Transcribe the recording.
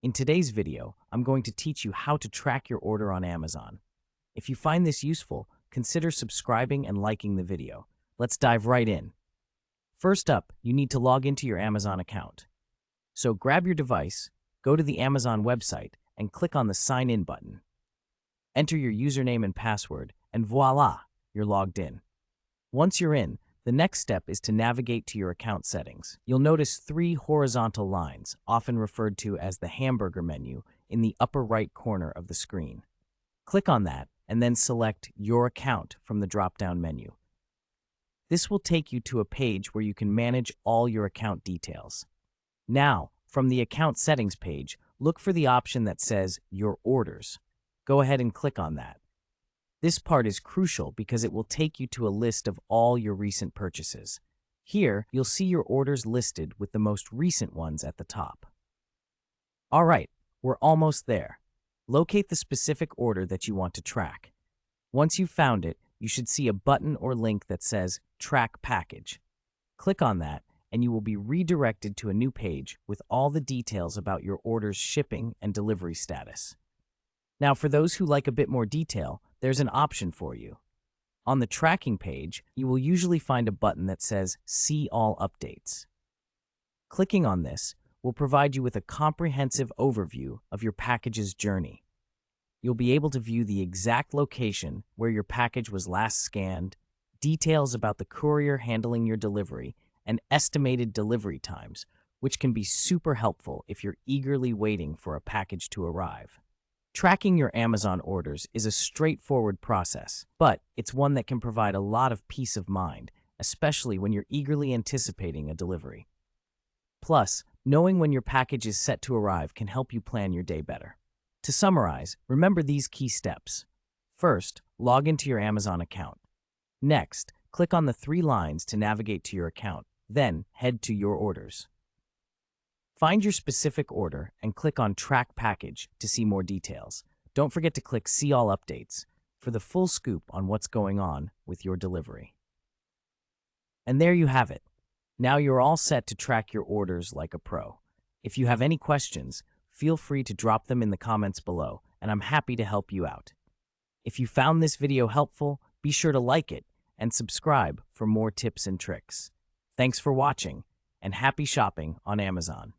In today's video, I'm going to teach you how to track your order on Amazon. If you find this useful, consider subscribing and liking the video. Let's dive right in. First up, you need to log into your Amazon account. So grab your device, go to the Amazon website, and click on the Sign In button. Enter your username and password, and voila, you're logged in. Once you're in, the next step is to navigate to your account settings. You'll notice three horizontal lines, often referred to as the hamburger menu, in the upper right corner of the screen. Click on that and then select Your Account from the drop-down menu. This will take you to a page where you can manage all your account details. Now, from the Account Settings page, look for the option that says Your Orders. Go ahead and click on that. This part is crucial because it will take you to a list of all your recent purchases. Here, you'll see your orders listed with the most recent ones at the top. All right, we're almost there. Locate the specific order that you want to track. Once you've found it, you should see a button or link that says Track Package. Click on that, and you will be redirected to a new page with all the details about your order's shipping and delivery status. Now, for those who like a bit more detail, there's an option for you. On the tracking page, you will usually find a button that says See All Updates. Clicking on this will provide you with a comprehensive overview of your package's journey. You'll be able to view the exact location where your package was last scanned, details about the courier handling your delivery, and estimated delivery times, which can be super helpful if you're eagerly waiting for a package to arrive. Tracking your Amazon orders is a straightforward process, but it's one that can provide a lot of peace of mind, especially when you're eagerly anticipating a delivery. Plus, knowing when your package is set to arrive can help you plan your day better. To summarize, remember these key steps. First, log into your Amazon account. Next, click on the three lines to navigate to your account, then head to Your Orders. Find your specific order and click on Track Package to see more details. Don't forget to click See All Updates for the full scoop on what's going on with your delivery. And there you have it. Now you're all set to track your orders like a pro. If you have any questions, feel free to drop them in the comments below, and I'm happy to help you out. If you found this video helpful, be sure to like it and subscribe for more tips and tricks. Thanks for watching, and happy shopping on Amazon.